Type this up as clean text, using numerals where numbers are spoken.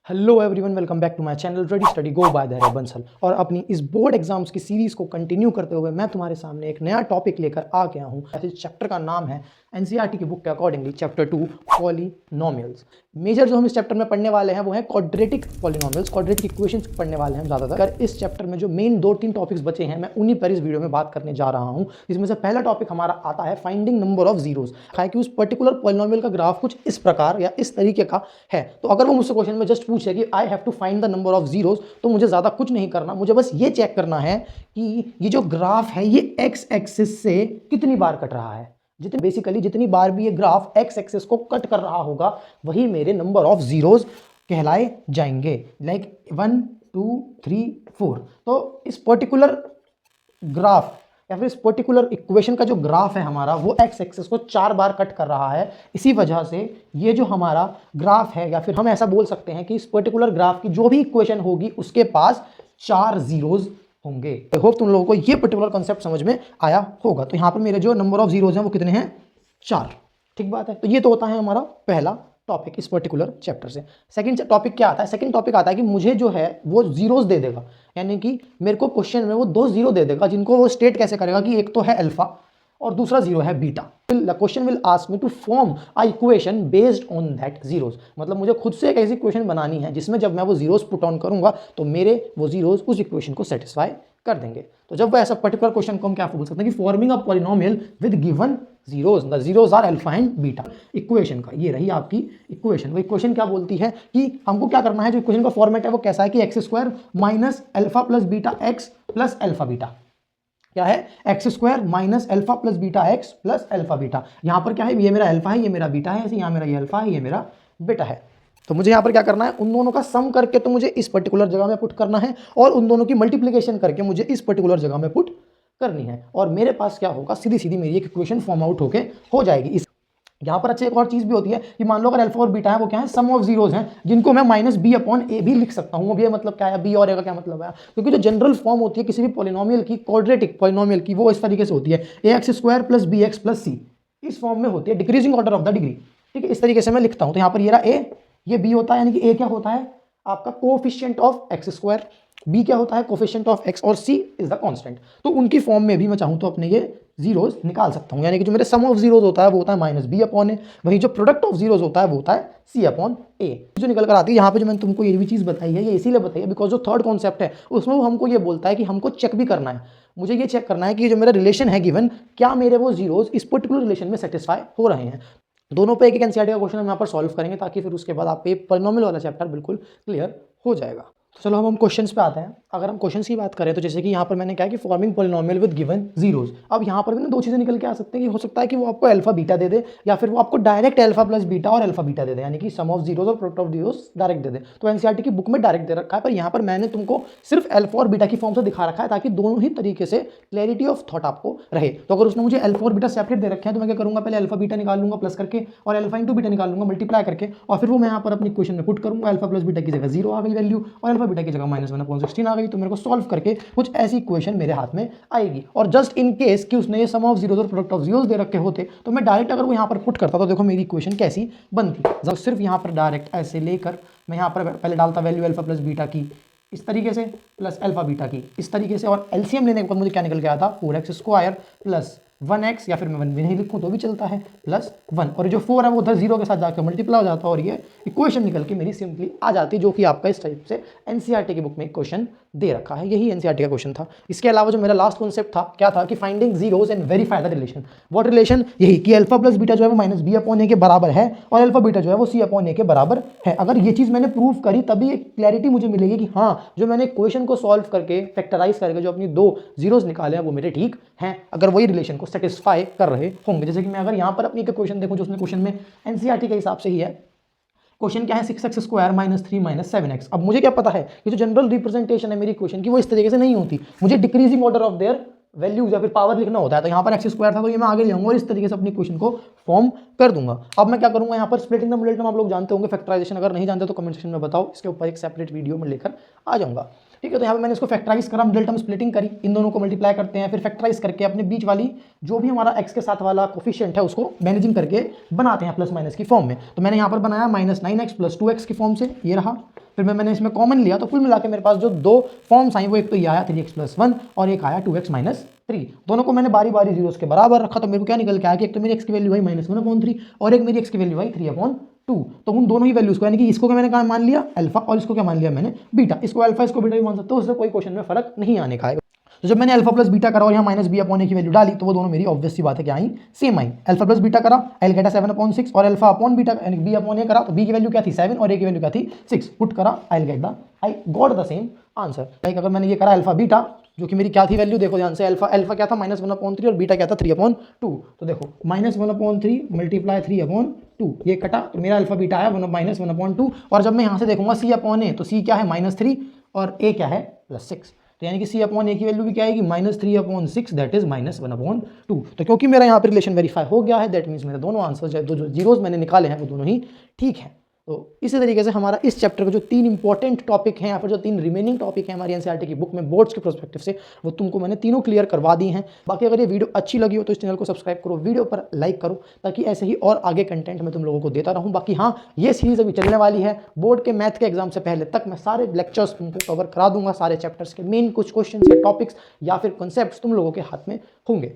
Hello everyone, welcome back to my channel ready study go by the Bansal. और अपनी इस board exams की series को कंटिन्यू करते हुए मैं तुम्हारे सामने एक नया टॉपिक लेकर आ गया हूँ। इस चैप्टर का नाम है एनसीईआरटी की बुक के अकॉर्डिंगली चैप्टर 2 पॉलिनोमियल्स। मेजर जो हम इस चैप्टर में पढ़ने वाले हैं वो है क्वाड्रेटिक पॉलिनोमियल्स, क्वाड्रेटिक इक्वेशंस पढ़ने वाले हैं ज़्यादातर। इस चैप्टर में जो मेन 2-3 टॉपिक्स बचे हैं मैं उन्हीं पर इस वीडियो में बात करने जा रहा हूँ। इसमें से पहला टॉपिक हमारा आता है फाइंडिंग नंबर ऑफ जीरोस। है कि उस पर्टिकुलर पॉलिनोमियल का ग्राफ कुछ इस प्रकार या इस तरीके का है, तो अगर वो मुझसे क्वेश्चन में जस्ट पूछे कि I have to find the number of zeros, तो मुझे ज़्यादा कुछ नहीं करना, मुझे बस ये चेक करना है कि ये जो ग्राफ है ये एक्स एक्सिस से कितनी बार कट रहा है। जितनी बार भी ये ग्राफ एक्स एक्सिस को कट कर रहा होगा वही मेरे नंबर ऑफ जीरोस कहलाए जाएंगे। लाइक 1 2 3 4। तो इस पर्टिकुलर ग्राफ या फिर इस पर्टिकुलर इक्वेशन का जो ग्राफ है हमारा वो एक्स एक्सिस को 4 बार कट कर रहा है। इसी वजह से ये जो हमारा ग्राफ है, या फिर हम ऐसा बोल सकते हैं कि इस पर्टिकुलर ग्राफ की जो भी इक्वेशन होगी उसके पास 4 जीरोज होंगे। आई होप तुम लोगों को ये पर्टिकुलर कॉन्सेप्ट समझ में आया होगा। तो यहाँ पर मेरे जो नंबर ऑफ जीरोज हैं वो कितने हैं? 4। ठीक बात है। तो ये तो होता है हमारा पहला टॉपिक इस पर्टिकुलर चैप्टर से। सेकंड टॉपिक क्या आता है? सेकंड टॉपिक आता है कि मुझे जो है वो जीरोस दे देगा, यानी कि मेरे को क्वेश्चन में वो 2 जीरो दे देगा जिनको वो स्टेट कैसे करेगा कि एक तो है अल्फा और दूसरा जीरो है beta. The question will ask me to form a equation based on that zeros. मतलब मुझे खुद से एक ऐसी इक्वेशन बनानी है जिसमें जब मैं वो जीरोस पुट ऑन करूंगा तो मेरे वो जीरोस उस इक्वेशन को सेटिस्फाई कर देंगे। तो जब वो ऐसा पर्टिकुलर क्वेश्चन को हम क्या बोल सकते हैं कि forming a polynomial with given zeros, the zeros are alpha and beta. Equation का ये रही आपकी इक्वेशन। वो इक्वेशन क्या बोलती है कि हमको क्या करना है, जो इक्वेशन का फॉर्मेट है वो कैसा है कि x square minus alpha plus beta x plus alpha beta. क्या है? X square minus alpha plus beta x plus alpha beta. यहाँ पर क्या है? ये मेरा अल्फा है, ये मेरा बीटा है, ऐसे यहाँ मेरा ये अल्फा है, ये मेरा बीटा है। तो मुझे यहाँ पर क्या करना है? उन दोनों का सम करके तो मुझे इस पर्टिकुलर जगह में पुट करना है और उन दोनों की मल्टीप्लिकेशन करके मुझे इस पर्टिकुलर जगह में पुट करनी है। और मेरे पास क्या होगा? सीधी सीधी मेरी एक इक्वेशन फॉर्म आउट होके हो जाएगी। इस यहाँ पर अच्छा एक और चीज़ भी होती है कि मान लो अगर अल्फा और बीटा है वो क्या है? सम ऑफ जीरोज हैं, जिनको मैं माइनस बी अपॉन ए भी लिख सकता हूँ। अब ये मतलब क्या है? बी और ए का क्या मतलब है? क्योंकि जो जनरल फॉर्म होती है किसी भी पॉलिनोमियल की, क्वाड्रेटिक पॉलिनोमियल की, वो इस तरीके से होती है a x square plus b x plus c. इस फॉर्म में होती है, decreasing order of the degree. ठीक है, इस तरीके से मैं लिखता हूँ। तो यहाँ पर ये रहा ए, ये बी होता है, यानी कि ए क्या होता है? आपका coefficient of X square, B क्या होता है? कोएफिशिएंट ऑफ एक्स, और सी इज द कांस्टेंट। तो उनकी फॉर्म में भी मैं चाहूँ तो अपने ये जीरोज निकाल सकता हूँ, यानी कि जो मेरे सम ऑफ जीरोज होता है वो होता है माइनस बी अपॉन ए, वही जो प्रोडक्ट ऑफ जीरोज होता है वो होता है सी अपॉन ए। जो निकल कर आती है यहाँ पे, जो मैंने तुमको ये भी चीज़ बताई है ये इसीलिए बताई है बिकॉज जो थर्ड कॉन्सेप्ट है उसमें वो हमको ये बोलता है कि हमको चेक भी करना है। मुझे ये चेक करना है कि जो मेरा रिलेशन है गिवन, क्या मेरे वो जीरोज इस पर्टिकुलर रिलेशन में सेटिस्फाई हो रहे हैं। दोनों पे एक एनसीईआरटी का क्वेश्चन हम यहाँ पर सॉल्व करेंगे ताकि फिर उसके बाद आपको ये पॉलिनोमियल वाला चैप्टर बिल्कुल क्लियर हो जाएगा। तो चलो अब हम क्वेश्चंस पे आते हैं। अगर हम क्वेश्चंस की बात करें तो जैसे कि यहाँ पर मैंने क्या कि forming polynomial with given zeros. अब यहाँ पर भी ना 2 चीज़ें निकल के आ सकते हैं कि हो सकता है कि वो आपको अल्फा बीटा दे दे, या फिर वो आपको डायरेक्ट अल्फा प्लस बीटा और अल्फा बीटा दे दे, यानी कि सम ऑफ जीरोस और प्रोडक्ट ऑफ जीरोस डायरेक्ट दे दे। तो एनसीईआरटी की बुक में डायरेक्ट दे रखा है, पर यहाँ पर मैंने तुमको सिर्फ अल्फा और बीटा की फॉर्म से दिखा रखा है ताकि दोनों ही तरीके से क्लैरिटी ऑफ थॉट आपको रहे। तो अगर उसने मुझे अल्फा और बीटा सेपरेट दे रखे हैं तो मैं क्या करूँगा? पहले अल्फा बीटा निकाल लूंगा प्लस करके, और अल्फा इंटू बीटा निकाल लूंगा मल्टीप्लाई करके, और फिर वो मैं यहाँ पर अपनी इक्वेशन में पुट करूँगा। अल्फा प्लस बीटा की जगह 0 आ गई वैल्यू, और अल्फा बीटा की जगह -1/16 आ गई। तो मेरे को सॉल्व करके कुछ ऐसी इक्वेशन मेरे हाथ में आएगी। और जस्ट इन केस कि उसने ये सम ऑफ जीरोस और प्रोडक्ट ऑफ जीरोस दे रखे होते तो मैं डायरेक्ट अगर वो यहाँ पर पुट करता तो देखो मेरी इक्वेशन कैसी बनती। जब सिर्फ यहाँ पर डायरेक्ट ऐसे लेकर मैं यहाँ पर पहले डालता वैल्यू अल्फा प्लस बीटा की इस तरीके से, प्लस अल्फा बीटा की इस तरीके से, और एलसीएम लेने के बाद मुझे क्या निकल के आया था? 4x स्क्वायर प्लस 1x, या फिर मैं 1 भी नहीं लिखूँ तो भी चलता है, प्लस 1, और जो 4 है वो उधर 0 के साथ जाकर मल्टीप्लाई हो जाता है और ये इक्वेशन निकल के मेरी सिंपली आ जाती है, जो कि आपका इस टाइप से एनसीईआरटी की बुक में क्वेश्चन दे रखा है। यही एनसीईआरटी का क्वेश्चन था। इसके अलावा जो मेरा लास्ट कॉन्सेप्ट था क्या था कि finding zeros and verify the relation. What relation? यही कि अल्फा प्लस बीटा जो है वो माइनस बी अपॉन ए के बराबर है, और अल्फा बीटा जो है वो सी अपॉन ए के बराबर है। अगर ये चीज़ मैंने प्रूव करी तभी एक क्लैरिटी मुझे मिलेगी कि हाँ, जो मैंने क्वेश्चन को सॉल्व करके फैक्टराइज करके जो अपनी 2 जीरोस निकाले हैं वो मेरे ठीक हैं, अगर वही रिलेशन को सेटिस्फाई कर रहे होंगे। जैसे कि मैं अगर यहाँ पर अपनी एक क्वेश्चन देखूँ जो उसने क्वेश्चन में एनसीईआरटी के हिसाब से ही है। क्वेश्चन क्या है? 6x square minus 3 minus 7x। अब मुझे क्या पता है कि जो जनरल रिप्रेजेंटेशन है मेरी क्वेश्चन की वो इस तरीके से नहीं होती, मुझे decreasing order of their values या फिर पावर लिखना होता है। तो यहाँ पर एक्स स्क्वायर था तो ये मैं आगे ले जाऊंगा और इस तरीके से अपनी क्वेश्चन को फॉर्म कर दूंगा। अब मैं क्या करूंगा? यहाँ पर स्प्लिटिंग द मिडिल टर्म आप लोग जानते होंगे, फैक्टराइजेशन अगर नहीं जानते तो कमेंट सेक्शन में बताओ, इसके ऊपर एक सेपरेट वीडियो में लेकर आ जाऊंगा। ठीक है, तो यहाँ पे मैंने इसको फैक्टराइज करा, मिडिल टर्म स्प्लिटिंग करी, इन दोनों को मल्टीप्लाई करते हैं, फिर फैक्टराइज करके अपने बीच वाली जो भी हमारा एक्स के साथ वाला कोफिशिएंट है उसको मैनेजिंग करके बनाते हैं प्लस माइनस की फॉर्म में। तो मैंने यहाँ पर बनाया -9x + 2x की फॉर्म से, ये रहा, फिर मैंने इसमें कॉमन लिया तो कुल मिला के मेरे पास जो दो फॉर्म्स आई वो एक तो ये आया 3x+1 और एक आया 2x-3। दोनों को मैंने बारी बारी जीरोस के बराबर रखा तो मेरे को क्या निकल के आया कि एक तो मेरी x की वैल्यू आई -1/3 और एक मेरी x की वैल्यू आई 3/2। तो उन दोनों ही वैल्यूज को यानी कि इसको क्या मैंने कहा मान लिया अल्फा और इसको क्या मान लिया मैंने बीटा। इसको अल्फा इसको बीटा भी मान सकते हो, उससे कोई क्वेश्चन में फर्क नहीं आने का है। तो जब मैंने अल्फा प्लस बीटा करा और यहाँ -b/a की वैल्यू डाली तो वो दोनों मेरी ऑब्वियस सी बात है क्या आई, सेम आई। अल्फा प्लस बीटा करा, एल गेटा 7/6 और अल्फा अपॉन बीटा यानी b/a करा तो b की वैल्यू क्या थी 7 और a की वैल्यू क्या थी 6। पुट करा, I got the same answer. Like अगर मैंने ये करा अल्फा बीटा जो कि मेरी क्या थी वैल्यू, देखो ध्यान से, अल्फा क्या था -1/3 और बीटा क्या था 3/2। तो देखो -1/3 मल्टीप्लाई 3/2 ये कटा तो मेरा अल्फा बीटा आया -1/2। और जब मैं यहाँ से देखूंगा c/a तो c क्या है -3 और a क्या है +6। तो यानी कि c/a की वैल्यू भी क्या आएगी -3/6 दैट इज -1/2। तो क्योंकि मेरा यहाँ पर रिलेशन वेरीफाई हो गया है दैट मीन्स मेरे दोनों आंसर जो जीरोज मैंने निकाले हैं वो दोनों ही ठीक है। तो इसी तरीके से हमारा इस चैप्टर के जो 3 इंपॉर्टेंट टॉपिक हैं या फिर जो 3 रिमेनिंग टॉपिक हैं हमारी एनसीईआरटी की बुक में बोर्ड्स के प्रोस्पेक्टिव से वो तुमको मैंने तीनों क्लियर करवा दी हैं। बाकी अगर ये वीडियो अच्छी लगी हो तो इस चैनल को सब्सक्राइब करो, वीडियो पर लाइक करो ताकि ऐसे ही और आगे कंटेंट मैं तुम लोगों को देता रहूँ। बाकी हाँ, ये सीरीज अभी चलने वाली है, बोर्ड के मैथ के एग्जाम से पहले तक मैं सारे लेक्चर्स तुमको कवर करा दूंगा, सारे चैप्टर्स के मेन कुछ क्वेश्चन या टॉपिक्स या फिर कॉन्सेप्ट्स तुम लोगों के हाथ में होंगे।